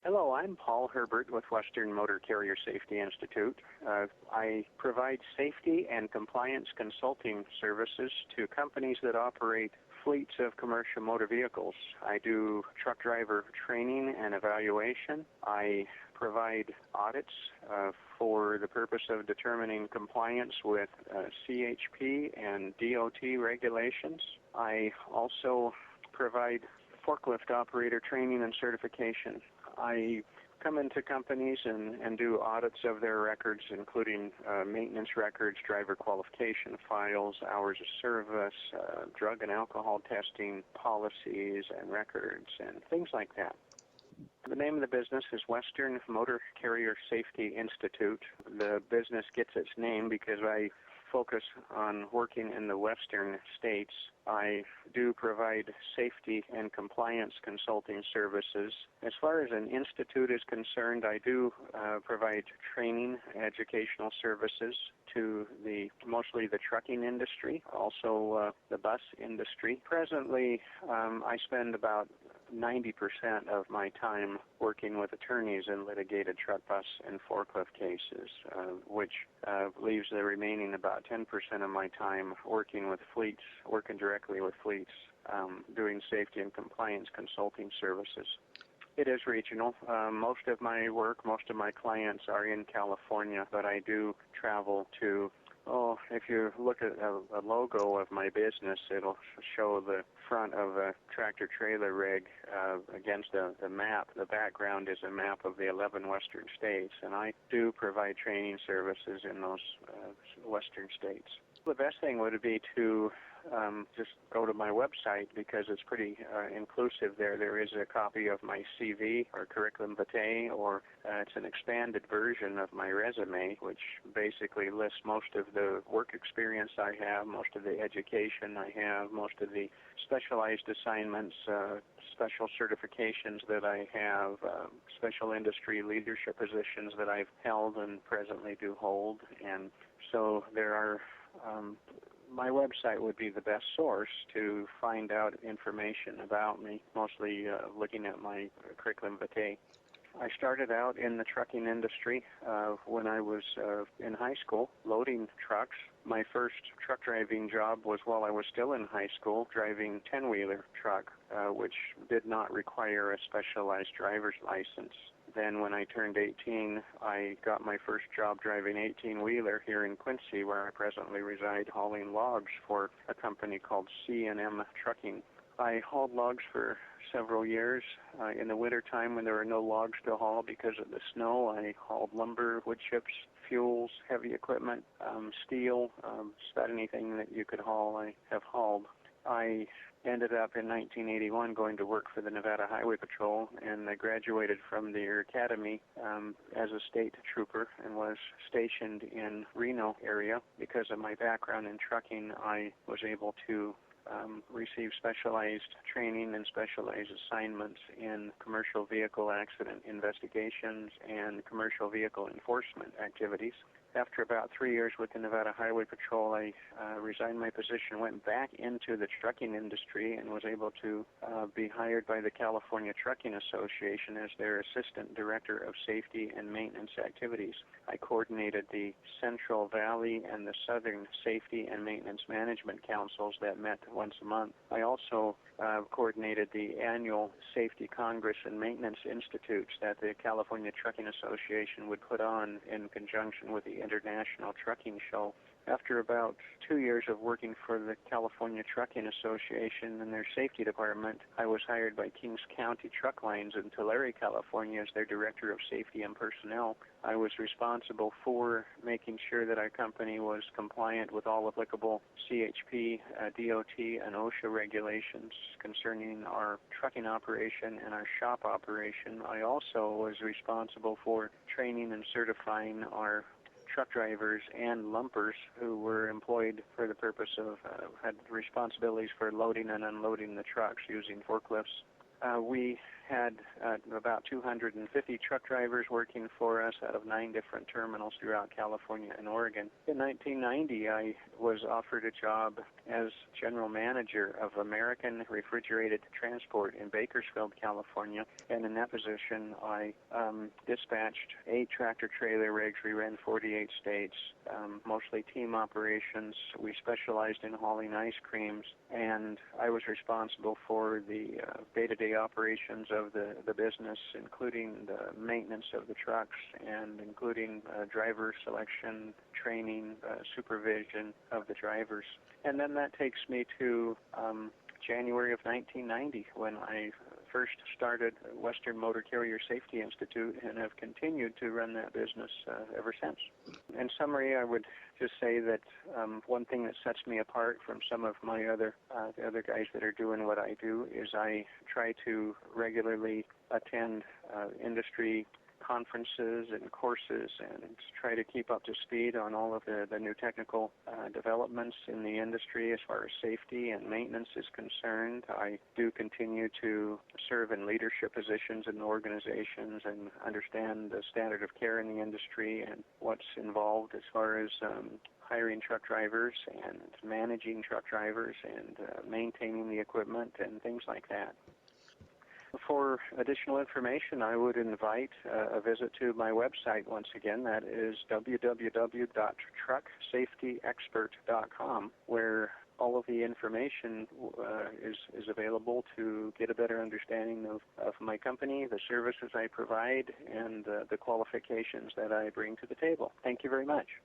Hello, I'm Paul Herbert with Western Motor Carrier Safety Institute. I provide safety and compliance consulting services to companies that operate fleets of commercial motor vehicles. I do truck driver training and evaluation. I provide audits for the purpose of determining compliance with CHP and DOT regulations. I also provide forklift operator training and certification. I come into companies and do audits of their records, including maintenance records, driver qualification files, hours of service, drug and alcohol testing, policies and records, and things like that. The name of the business is Western Motor Carrier Safety Institute. The business gets its name because I focus on working in the western states. I do provide safety and compliance consulting services. As far as an institute is concerned, I do provide training, educational services to mostly the trucking industry, also the bus industry. Presently, I spend about 90% of my time working with attorneys in litigated truck, bus, and forklift cases, which leaves the remaining about 10% of my time working with fleets, working directly with fleets, doing safety and compliance consulting services. It is regional. Most of my work, most of my clients are in California, but I do travel to, if you look at a logo of my business, it'll show the front of a tractor-trailer rig against a map. The background is a map of the 11 western states, and I do provide training services in those western states. The best thing would be to just go to my website because it's pretty inclusive there. There is a copy of my CV or curriculum vitae, or it's an expanded version of my resume, which basically lists most of the work experience I have, most of the education I have, most of the specialized assignments, special certifications that I have, special industry leadership positions that I've held and presently do hold. And so there are my website would be the best source to find out information about me, mostly looking at my curriculum vitae. I started out in the trucking industry when I was in high school, loading trucks. My first truck driving job was while I was still in high school, driving 10-wheeler truck, which did not require a specialized driver's license. Then when I turned 18, I got my first job driving 18-wheeler here in Quincy, where I presently reside, hauling logs for a company called C&M Trucking. I hauled logs for several years. In the wintertime when there were no logs to haul because of the snow, I hauled lumber, wood chips, fuels, heavy equipment, steel, just about anything that you could haul, I have hauled. I ended up in 1981 going to work for the Nevada Highway Patrol, and I graduated from their academy as a state trooper and was stationed in Reno area. Because of my background in trucking, I was able to receive specialized training and specialized assignments in commercial vehicle accident investigations and commercial vehicle enforcement activities. After about 3 years with the Nevada Highway Patrol, I resigned my position, went back into the trucking industry, and was able to be hired by the California Trucking Association as their Assistant Director of Safety and Maintenance Activities. I coordinated the Central Valley and the Southern Safety and Maintenance Management Councils that met once a month. I also coordinated the annual Safety Congress and Maintenance Institutes that the California Trucking Association would put on in conjunction with the International Trucking Show. After about 2 years of working for the California Trucking Association and their safety department, I was hired by Kings County Truck Lines in Tulare, California as their Director of Safety and Personnel. I was responsible for making sure that our company was compliant with all applicable CHP, DOT, and OSHA regulations concerning our trucking operation and our shop operation. I also was responsible for training and certifying our truck drivers and lumpers who were employed for the purpose of, had responsibilities for loading and unloading the trucks using forklifts. We had about 250 truck drivers working for us out of 9 different terminals throughout California and Oregon. In 1990, I was offered a job as general manager of American Refrigerated Transport in Bakersfield, California, and in that position I dispatched 8 tractor-trailer rigs. We ran 48 states, mostly team operations. We specialized in hauling ice creams, and I was responsible for the day-to-day operations of the business, including the maintenance of the trucks and including driver selection, training, supervision of the drivers. And then that takes me to January of 1990 when I first started Western Motor Carrier Safety Institute and have continued to run that business ever since. In summary, I would just say that one thing that sets me apart from some of my the other guys that are doing what I do is I try to regularly attend industry conferences and courses and try to keep up to speed on all of the new technical developments in the industry as far as safety and maintenance is concerned. I do continue to serve in leadership positions in organizations and understand the standard of care in the industry and what's involved as far as hiring truck drivers and managing truck drivers and maintaining the equipment and things like that. For additional information, I would invite a visit to my website once again. That is www.trucksafetyexpert.com, where all of the information is available to get a better understanding of my company, the services I provide, and the qualifications that I bring to the table. Thank you very much.